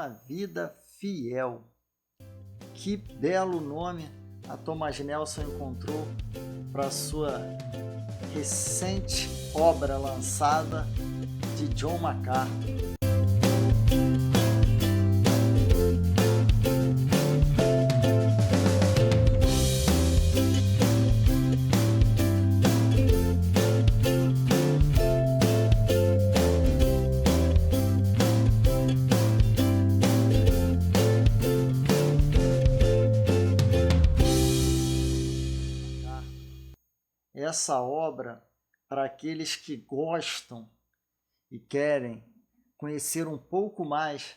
uma vida fiel. Que belo nome a Thomas Nelson encontrou para sua recente obra lançada de John MacArthur. Essa obra, para aqueles que gostam e querem conhecer um pouco mais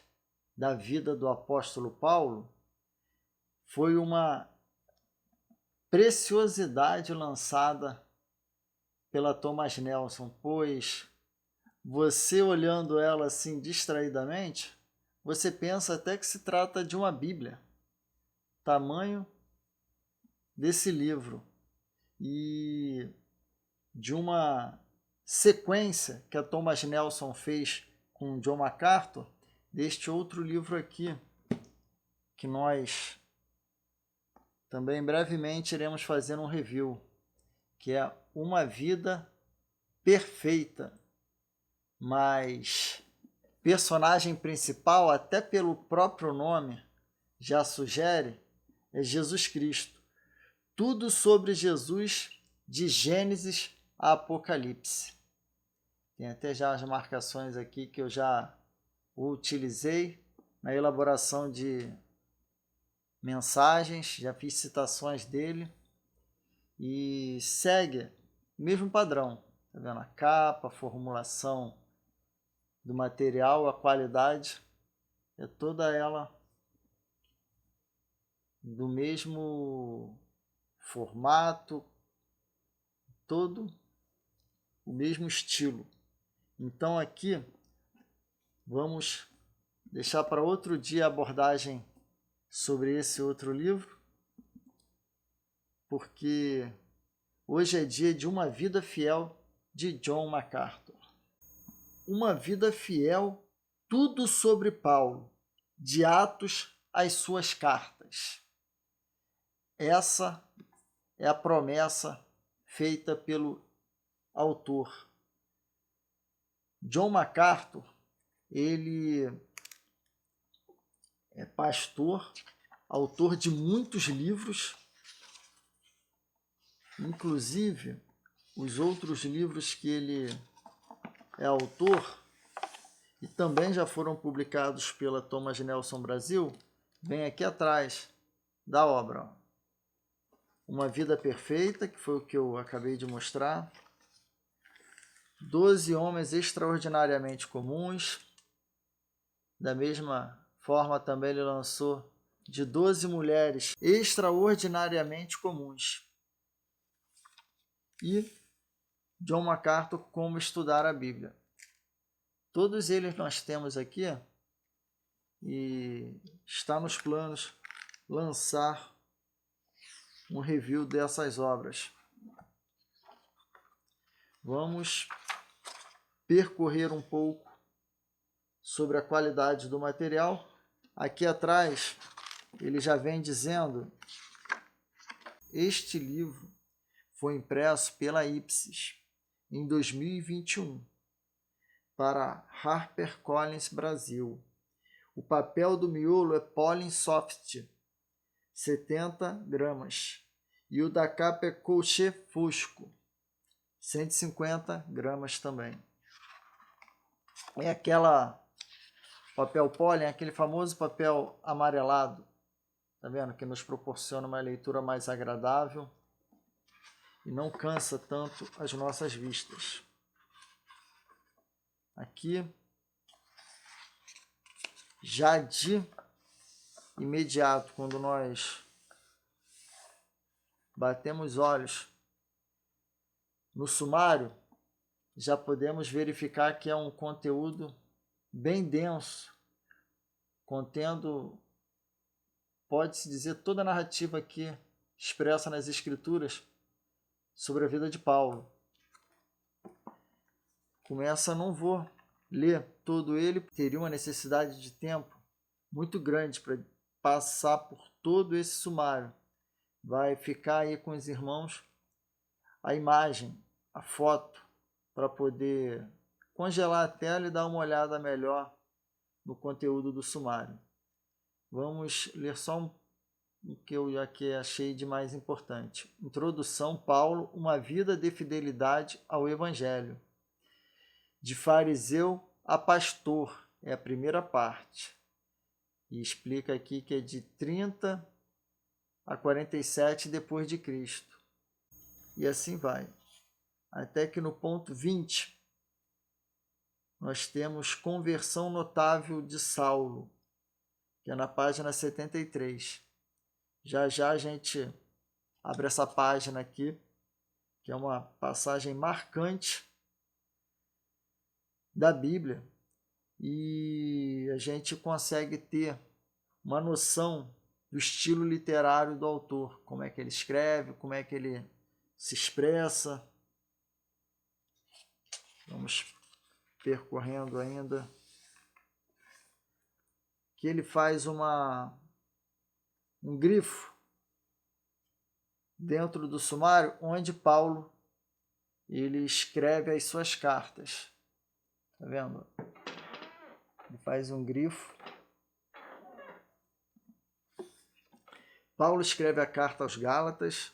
da vida do apóstolo Paulo, foi uma preciosidade lançada pela Thomas Nelson, pois você olhando ela assim distraidamente, você pensa até que se trata de uma Bíblia, tamanho desse livro, e de uma sequência que a Thomas Nelson fez com John MacArthur, deste outro livro aqui, que nós também brevemente iremos fazer um review, que é Uma Vida Perfeita, mas personagem principal, até pelo próprio nome já sugere, é Jesus Cristo. Tudo sobre Jesus, de Gênesis a Apocalipse. Tem até já as marcações aqui que eu já utilizei na elaboração de mensagens, já fiz citações dele e segue o mesmo padrão. Tá vendo? A capa, a formulação do material, a qualidade, é toda ela do mesmo formato, todo o mesmo estilo. Então aqui vamos deixar para outro dia a abordagem sobre esse outro livro, porque hoje é dia de Uma Vida Fiel de John MacArthur. Uma vida fiel, tudo sobre Paulo, de Atos às suas cartas. Essa é a promessa feita pelo autor. John MacArthur, ele é pastor, autor de muitos livros, inclusive os outros livros que ele é autor e também já foram publicados pela Thomas Nelson Brasil, vem aqui atrás da obra. Uma Vida Perfeita, que foi o que eu acabei de mostrar. 12 Homens Extraordinariamente Comuns. Da mesma forma, também ele lançou de 12 Mulheres Extraordinariamente Comuns. E John MacArthur, Como Estudar a Bíblia. Todos eles nós temos aqui e está nos planos lançar um review dessas obras. Vamos percorrer um pouco sobre a qualidade do material. Aqui atrás ele já vem dizendo: este livro foi impresso pela Ipsis em 2021 para HarperCollins Brasil. O papel do miolo é Pollen Soft, 70 gramas, e o da capa é Couché Fusco, 150 gramas também. É aquela papel pólen, aquele famoso papel amarelado, tá vendo? Que nos proporciona uma leitura mais agradável e não cansa tanto as nossas vistas. Aqui, já de imediato, quando nós batemos olhos no sumário, já podemos verificar que é um conteúdo bem denso, contendo, pode-se dizer, toda a narrativa aqui expressa nas Escrituras sobre a vida de Paulo. Começa, não vou ler todo ele, teria uma necessidade de tempo, muito grande para passar por todo esse sumário. Vai ficar aí com os irmãos a imagem, a foto, para poder congelar a tela e dar uma olhada melhor no conteúdo do sumário. Vamos ler só o que eu aqui achei de mais importante. Introdução, Paulo, uma vida de fidelidade ao Evangelho. De fariseu a pastor, é a primeira parte. E explica aqui que é de 30 a 47 depois de Cristo. E assim vai. Até que no ponto 20, nós temos conversão notável de Saulo, que é na página 73. Já já a gente abre essa página aqui, que é uma passagem marcante da Bíblia, e a gente consegue ter uma noção do estilo literário do autor, como é que ele escreve, como é que ele se expressa. Vamos percorrendo ainda. Que ele faz um grifo dentro do sumário onde Paulo ele escreve as suas cartas. Tá vendo? Ele faz um grifo. Paulo escreve a carta aos Gálatas.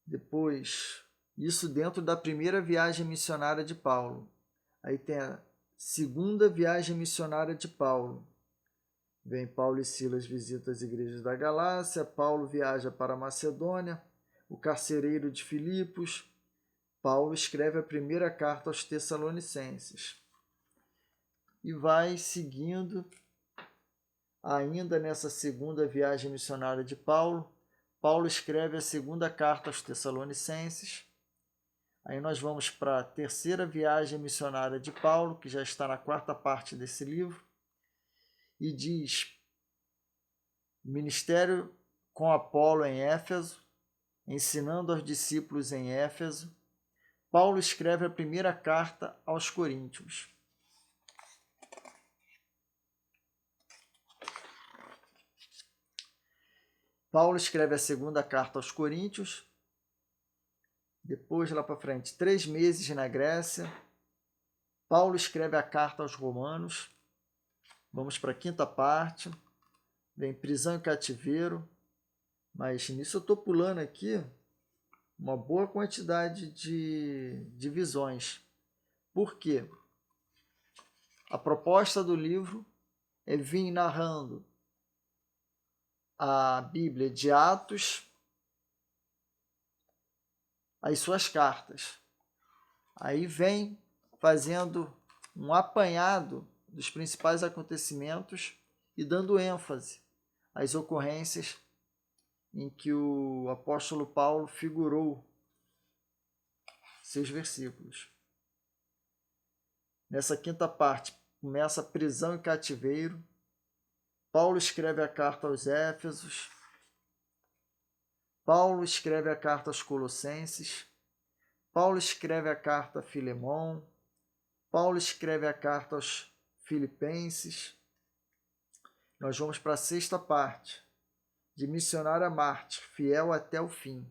Depois, isso dentro da primeira viagem missionária de Paulo. Aí tem a segunda viagem missionária de Paulo. Vem Paulo e Silas visitam as igrejas da Galácia. Paulo viaja para a Macedônia. O carcereiro de Filipos. Paulo escreve a primeira carta aos Tessalonicenses. E vai seguindo, ainda nessa segunda viagem missionária de Paulo. Paulo escreve a segunda carta aos Tessalonicenses. Aí nós vamos para a terceira viagem missionária de Paulo, que já está na quarta parte desse livro, e diz: ministério com Apolo em Éfeso, ensinando aos discípulos em Éfeso. Paulo escreve a primeira carta aos Coríntios. Paulo escreve a segunda carta aos Coríntios. Depois, lá para frente, 3 meses na Grécia. Paulo escreve a carta aos Romanos. Vamos para a quinta parte. Vem prisão e cativeiro. Mas nisso eu estou pulando aqui uma boa quantidade de divisões. Por quê? A proposta do livro é vir narrando a Bíblia de Atos, as suas cartas. Aí vem fazendo um apanhado dos principais acontecimentos e dando ênfase às ocorrências em que o apóstolo Paulo figurou seus versículos. Nessa quinta parte começa a prisão e cativeiro. Paulo escreve a carta aos Éfesos. Paulo escreve a carta aos Colossenses. Paulo escreve a carta a Filemão. Paulo escreve a carta aos Filipenses. Nós vamos para a sexta parte, de missionário a mártir, fiel até o fim,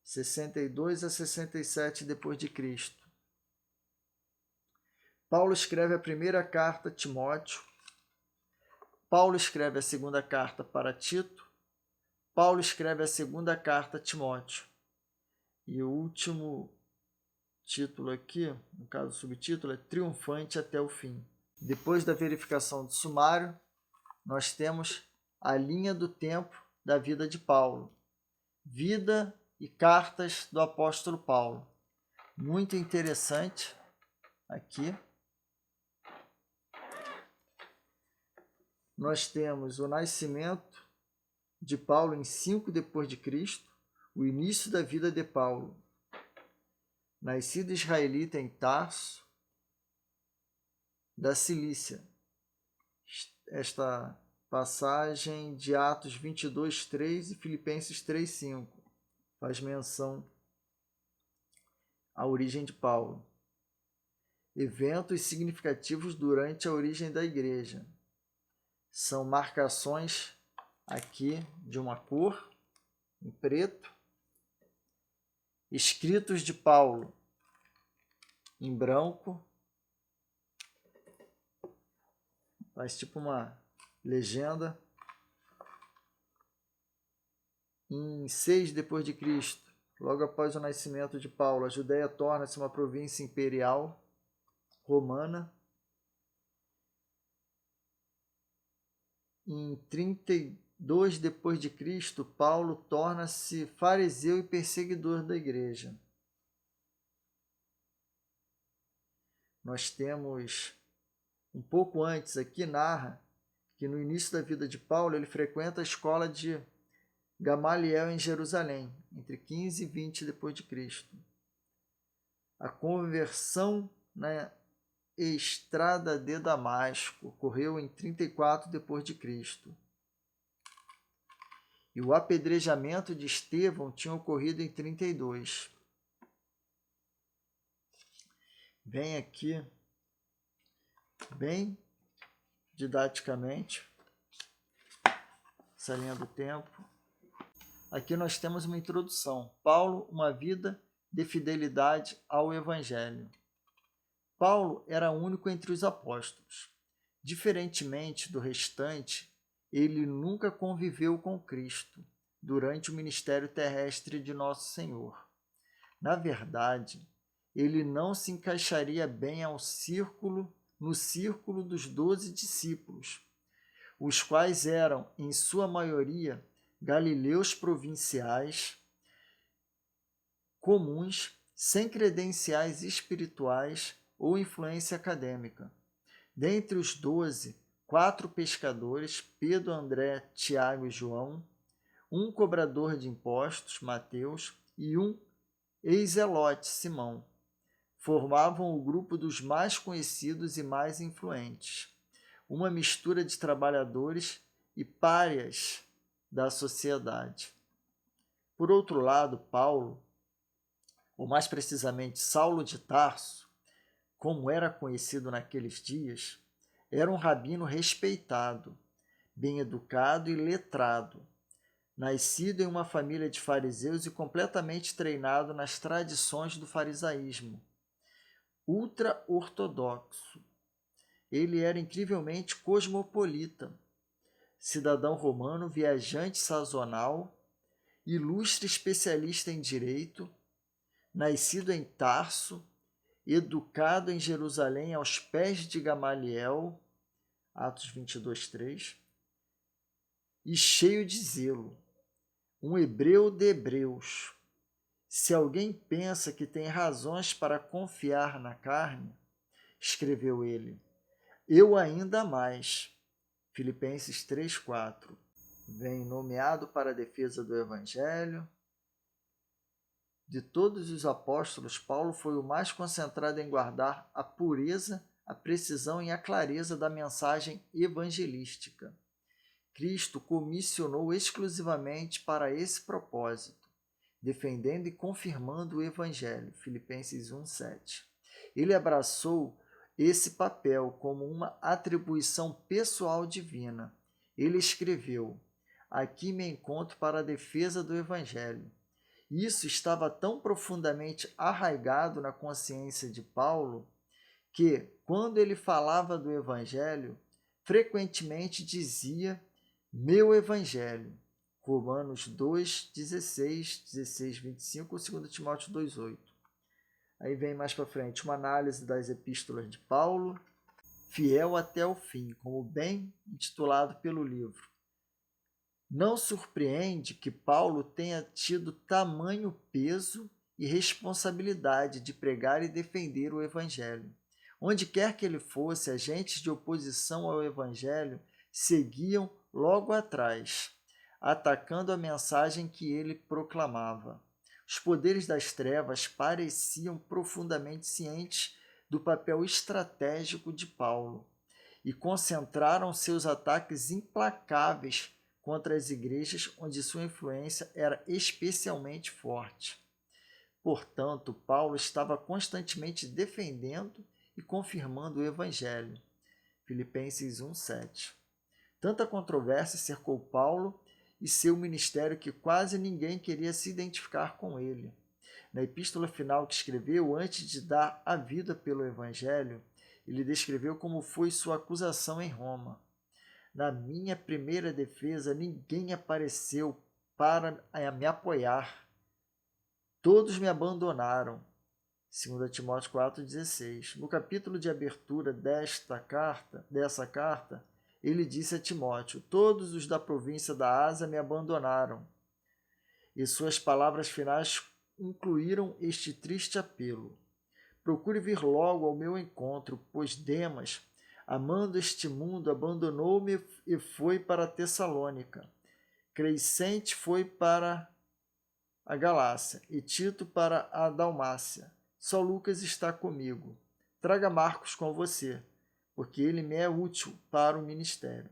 62 a 67 depois de Cristo. Paulo escreve a primeira carta a Timóteo. Paulo escreve a segunda carta para Tito. Paulo escreve a segunda carta a Timóteo. E o último título aqui, no caso o subtítulo, é Triunfante até o fim. Depois da verificação do sumário, nós temos a linha do tempo da vida de Paulo. Vida e cartas do apóstolo Paulo. Muito interessante aqui. Nós temos o nascimento de Paulo em 5 depois de Cristo, o início da vida de Paulo. Nascido israelita em Tarso, da Cilícia. Esta passagem de Atos 22, 3 e Filipenses 3, 5 faz menção à origem de Paulo. eventos significativos durante a origem da igreja. São marcações aqui de uma cor, em preto, escritos de Paulo, em branco, faz tipo uma legenda. Em 6 depois de Cristo, logo após o nascimento de Paulo, a Judéia torna-se uma província imperial romana. Em 32 depois de Cristo, Paulo torna-se fariseu e perseguidor da igreja. Nós temos um pouco antes aqui, narra que no início da vida de Paulo ele frequenta a escola de Gamaliel em Jerusalém, entre 15 e 20 depois de Cristo. A conversão na estrada de Damasco ocorreu em 34 depois de Cristo. E o apedrejamento de Estevão tinha ocorrido em 32. Vem aqui, bem didaticamente, essa linha do tempo. Aqui nós temos uma introdução. Paulo, uma vida de fidelidade ao Evangelho. Paulo era único entre os apóstolos. Diferentemente do restante, ele nunca conviveu com Cristo durante o ministério terrestre de Nosso Senhor. Na verdade, ele não se encaixaria bem no círculo dos 12 discípulos, os quais eram, em sua maioria, galileus provinciais, comuns, sem credenciais espirituais ou influência acadêmica. Dentre os 12, 4 pescadores, Pedro, André, Tiago e João, um cobrador de impostos, Mateus, e um ex-zelote, Simão, formavam o grupo dos mais conhecidos e mais influentes, uma mistura de trabalhadores e párias da sociedade. Por outro lado, Paulo, ou mais precisamente Saulo de Tarso, como era conhecido naqueles dias, era um rabino respeitado, bem educado e letrado, nascido em uma família de fariseus e completamente treinado nas tradições do farisaísmo, ultra-ortodoxo. Ele era incrivelmente cosmopolita, cidadão romano, viajante sazonal, ilustre especialista em direito, nascido em Tarso, educado em Jerusalém aos pés de Gamaliel, Atos 22, 3, e cheio de zelo, um hebreu de hebreus. Se alguém pensa que tem razões para confiar na carne, escreveu ele, eu ainda mais. Filipenses 3, 4. Vem nomeado para a defesa do Evangelho. De todos os apóstolos, Paulo foi o mais concentrado em guardar a pureza, a precisão e a clareza da mensagem evangelística. Cristo comissionou exclusivamente para esse propósito, defendendo e confirmando o Evangelho. Filipenses 1, 7. Ele abraçou esse papel como uma atribuição pessoal divina. Ele escreveu, aqui me encontro para a defesa do Evangelho. Isso estava tão profundamente arraigado na consciência de Paulo que, quando ele falava do Evangelho, frequentemente dizia meu Evangelho. Romanos 2, 16, 25, 2 Timóteo 2, 8. Aí vem mais para frente uma análise das epístolas de Paulo, fiel até o fim, como bem intitulado pelo livro. Não surpreende que Paulo tenha tido tamanho peso e responsabilidade de pregar e defender o Evangelho. Onde quer que ele fosse, agentes de oposição ao Evangelho seguiam logo atrás, atacando a mensagem que ele proclamava. Os poderes das trevas pareciam profundamente cientes do papel estratégico de Paulo e concentraram seus ataques implacáveis contra as igrejas onde sua influência era especialmente forte. Portanto, Paulo estava constantemente defendendo e confirmando o Evangelho. Filipenses 1:7. Tanta controvérsia cercou Paulo e seu ministério que quase ninguém queria se identificar com ele. Na epístola final que escreveu, antes de dar a vida pelo Evangelho, ele descreveu como foi sua acusação em Roma. Na minha primeira defesa, ninguém apareceu para me apoiar. Todos me abandonaram. 2 Timóteo 4,16. No capítulo de abertura dessa carta, ele disse a Timóteo: todos os da província da Ásia me abandonaram. E suas palavras finais incluíram este triste apelo: procure vir logo ao meu encontro, pois Demas, amando este mundo, abandonou-me e foi para Tessalônica. Crescente foi para a Galácia e Tito para a Dalmácia. Só Lucas está comigo. Traga Marcos com você, porque ele me é útil para o ministério.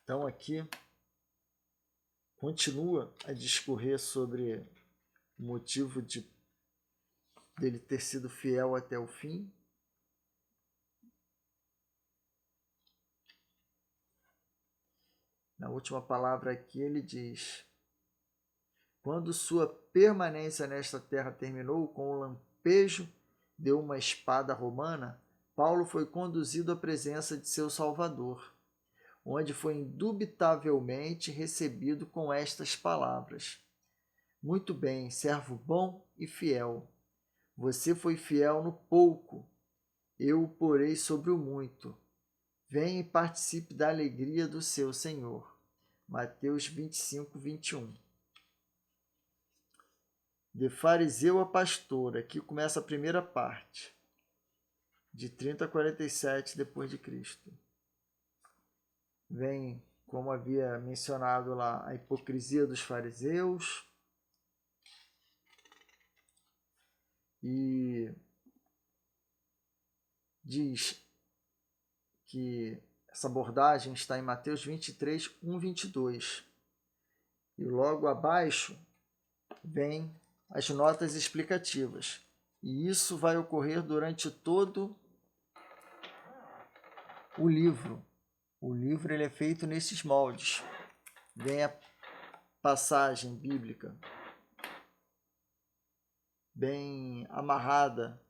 Então aqui continua a discorrer sobre o motivo dele ter sido fiel até o fim. Na última palavra aqui ele diz: quando sua permanência nesta terra terminou, com o lampejo de uma espada romana, Paulo foi conduzido à presença de seu Salvador, onde foi indubitavelmente recebido com estas palavras: muito bem, servo bom e fiel. Você foi fiel no pouco, eu o porei sobre o muito. Venha e participe da alegria do seu Senhor. Mateus 25, 21. De fariseu a pastor, aqui começa a primeira parte, de 30 a 47 depois de Cristo. Vem, como havia mencionado lá, a hipocrisia dos fariseus e diz que essa abordagem está em Mateus 23, 1, 22. E logo abaixo vem as notas explicativas. E isso vai ocorrer durante todo o livro. O livro ele é feito nesses moldes. Vem a passagem bíblica bem amarrada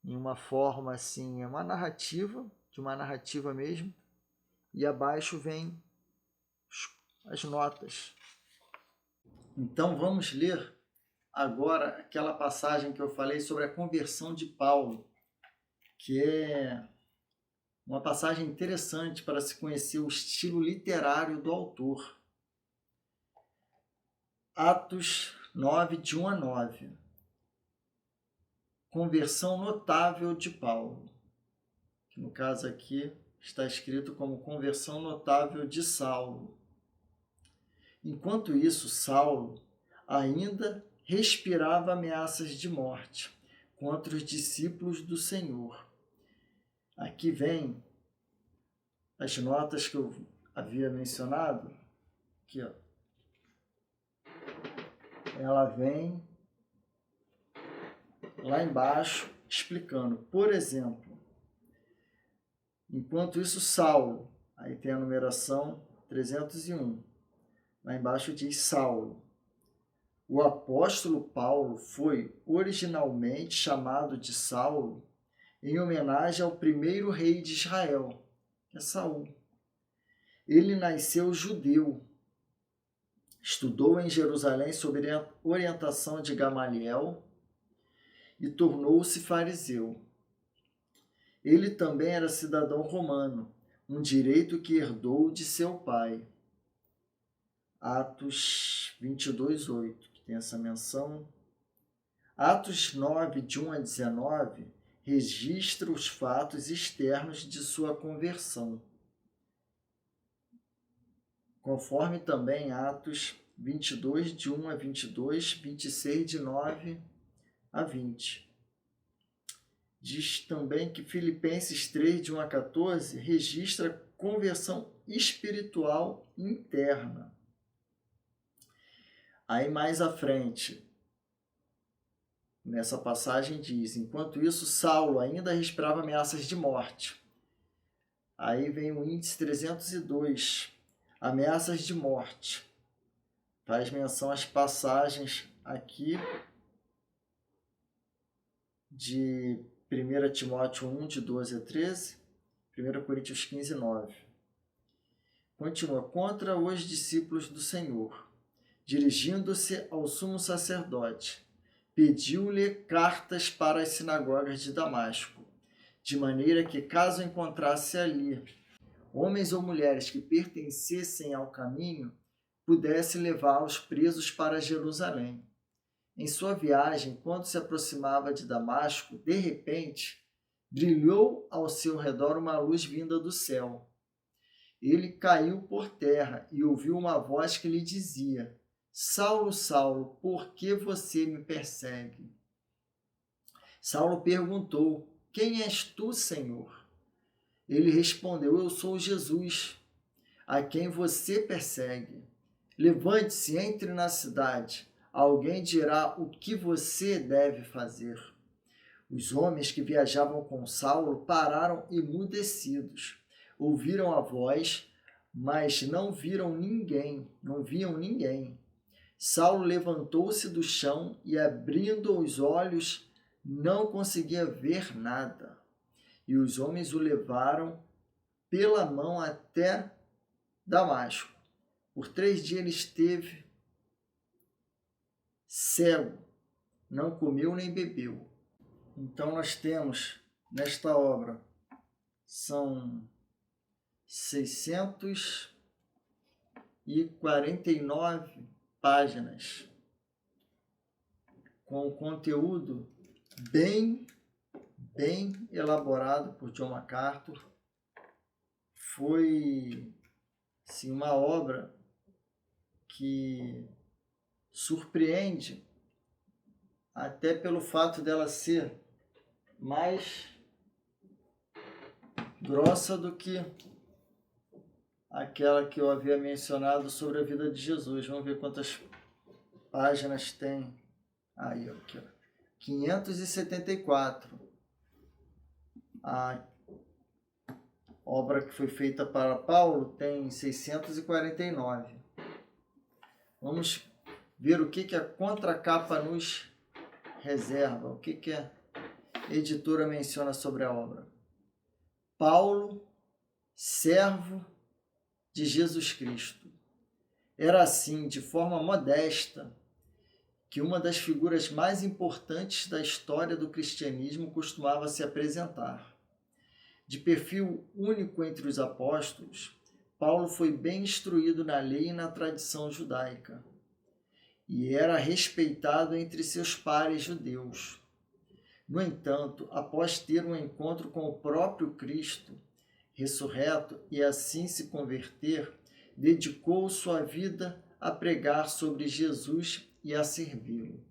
em uma forma assim, é uma narrativa, de uma narrativa mesmo. E abaixo vem as notas. Então vamos ler agora aquela passagem que eu falei sobre a conversão de Paulo, que é uma passagem interessante para se conhecer o estilo literário do autor. Atos 9, de 1 a 9. Conversão notável de Paulo. Que no caso aqui está escrito como conversão notável de Saulo. Enquanto isso, Saulo ainda respirava ameaças de morte contra os discípulos do Senhor. Aqui vem as notas que eu havia mencionado. Aqui, ó. Ela vem lá embaixo explicando. Por exemplo, enquanto isso, Saulo, aí tem a numeração 301. Lá embaixo diz Saulo. O apóstolo Paulo foi originalmente chamado de Saulo em homenagem ao primeiro rei de Israel, que é Saul. Ele nasceu judeu, estudou em Jerusalém sob orientação de Gamaliel e tornou-se fariseu. Ele também era cidadão romano, um direito que herdou de seu pai. Atos 22, 8, que tem essa menção. Atos 9, de 1 a 19, registra os fatos externos de sua conversão, conforme também Atos 22, de 1 a 22, 26, de 9 a 20. Diz também que Filipenses 3, de 1 a 14, registra conversão espiritual interna. Aí mais à frente, Nessa passagem diz: enquanto isso, Saulo ainda respirava ameaças de morte. Aí vem o índice 302, ameaças de morte. Faz menção às passagens aqui de 1 Timóteo 1, de 12 a 13, 1 Coríntios 15, 9. Continua: contra os discípulos do Senhor, dirigindo-se ao sumo sacerdote, pediu-lhe cartas para as sinagogas de Damasco, de maneira que, caso encontrasse ali homens ou mulheres que pertencessem ao caminho, pudesse levá-los presos para Jerusalém. Em sua viagem, quando se aproximava de Damasco, de repente, brilhou ao seu redor uma luz vinda do céu. Ele caiu por terra e ouviu uma voz que lhe dizia: Saulo, Saulo, por que você me persegue? Saulo perguntou: quem és tu, Senhor? Ele respondeu: eu sou Jesus, a quem você persegue. Levante-se, entre na cidade. Alguém dirá o que você deve fazer. Os homens que viajavam com Saulo pararam emudecidos. Ouviram a voz, mas não viam ninguém. Saulo levantou-se do chão e, abrindo os olhos, não conseguia ver nada. E os homens o levaram pela mão até Damasco. Por 3 dias ele esteve cego, não comeu nem bebeu. Então nós temos nesta obra, são 649 páginas, com conteúdo bem elaborado por John MacArthur. Foi sim, uma obra que surpreende, até pelo fato dela ser mais grossa do que aquela que eu havia mencionado sobre a vida de Jesus. Vamos ver quantas páginas tem. Aí, aqui, 574. A obra que foi feita para Paulo tem 649. Vamos ver o que a contracapa nos reserva, o que a editora menciona sobre a obra. Paulo, servo de Jesus Cristo. Era assim, de forma modesta, que uma das figuras mais importantes da história do cristianismo costumava se apresentar. De perfil único entre os apóstolos, Paulo foi bem instruído na lei e na tradição judaica, e era respeitado entre seus pares judeus. No entanto, após ter um encontro com o próprio Cristo, ressurreto, e assim se converter, dedicou sua vida a pregar sobre Jesus e a servi-lo.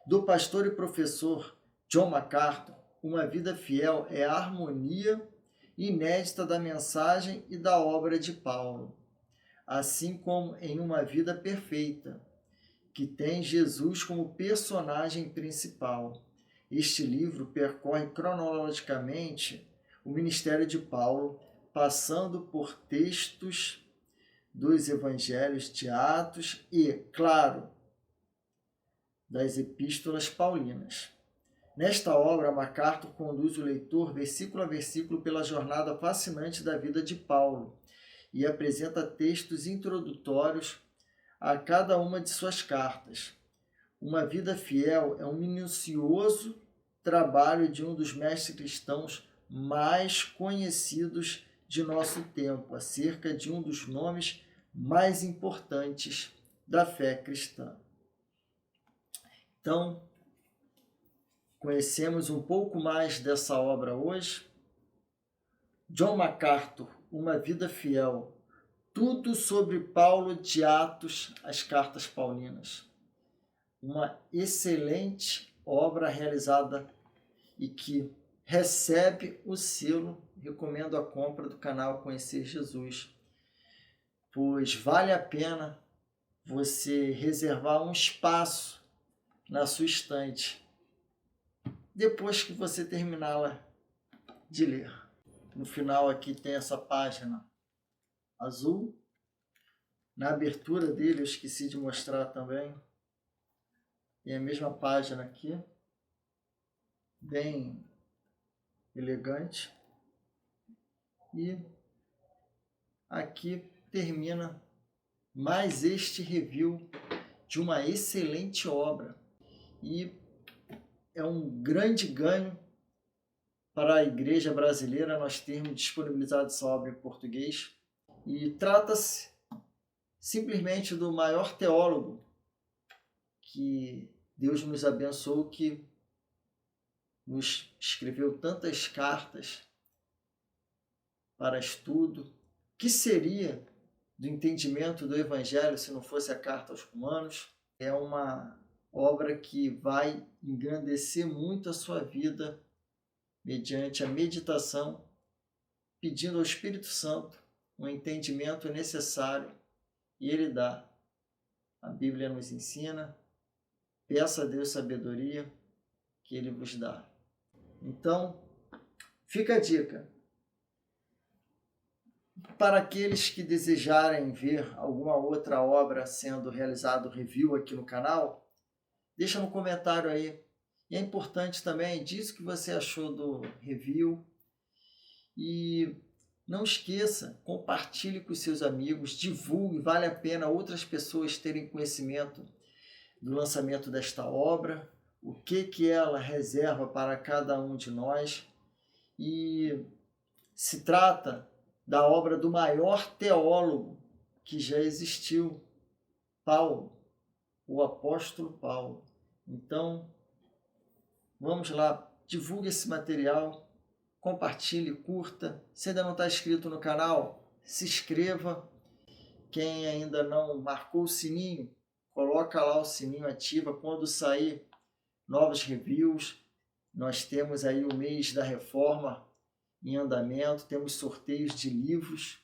Do pastor e professor John MacArthur, uma vida fiel é a harmonia inédita da mensagem e da obra de Paulo, assim como em Uma Vida Perfeita, que tem Jesus como personagem principal. Este livro percorre cronologicamente o ministério de Paulo, passando por textos dos evangelhos de Atos e, claro, das epístolas paulinas. Nesta obra, MacArthur conduz o leitor versículo a versículo pela jornada fascinante da vida de Paulo e apresenta textos introdutórios a cada uma de suas cartas. Uma Vida Fiel é um minucioso trabalho de um dos mestres cristãos mais conhecidos de nosso tempo, acerca de um dos nomes mais importantes da fé cristã. Então, conhecemos um pouco mais dessa obra hoje. John MacArthur, Uma Vida Fiel. Tudo sobre Paulo, de Atos às Cartas Paulinas. Uma excelente obra realizada e que recebe o selo. Recomendo a compra do canal Conhecer Jesus, pois vale a pena você reservar um espaço na sua estante depois que você terminá-la de ler. No final aqui tem essa página azul. Na abertura dele, eu esqueci de mostrar também, tem a mesma página aqui, bem elegante. E aqui termina mais este review de uma excelente obra. E é um grande ganho para a igreja brasileira nós termos disponibilizado essa obra em português. E trata-se simplesmente do maior teólogo que Deus nos abençoou, que nos escreveu tantas cartas para estudo. O que seria do entendimento do Evangelho se não fosse a carta aos Romanos? É uma obra que vai engrandecer muito a sua vida mediante a meditação, pedindo ao Espírito Santo um entendimento necessário, e Ele dá. A Bíblia nos ensina, peça a Deus sabedoria, que Ele vos dá. Então, fica a dica. Para aqueles que desejarem ver alguma outra obra sendo realizado review aqui no canal, deixa no comentário aí. E é importante também, diz o que você achou do review. E não esqueça, compartilhe com seus amigos, divulgue, vale a pena outras pessoas terem conhecimento do lançamento desta obra, o que ela reserva para cada um de nós. E se trata da obra do maior teólogo que já existiu, Paulo, o apóstolo Paulo. Então, vamos lá, divulgue esse material, compartilhe, curta. Se ainda não está inscrito no canal, se inscreva. Quem ainda não marcou o sininho, coloca lá o sininho, ativa quando sair novos reviews. Nós temos aí o mês da reforma em andamento, temos sorteios de livros,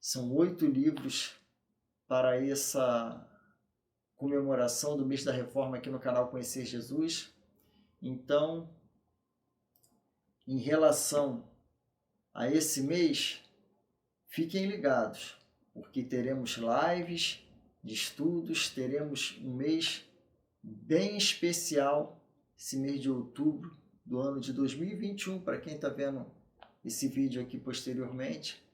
são 8 livros para essa comemoração do mês da reforma aqui no canal Conhecer Jesus. Então, em relação a esse mês, fiquem ligados, porque teremos lives de estudos, teremos um mês bem especial, esse mês de outubro do ano de 2021, para quem está vendo esse vídeo aqui posteriormente,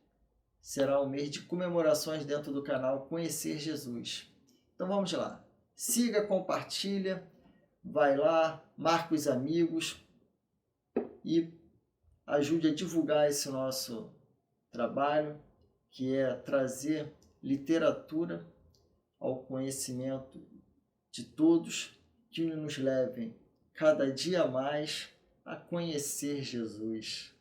será um mês de comemorações dentro do canal Conhecer Jesus. Então vamos lá, siga, compartilha, vai lá, marca os amigos e ajude a divulgar esse nosso trabalho, que é trazer literatura ao conhecimento de todos, que nos levem cada dia mais a conhecer Jesus.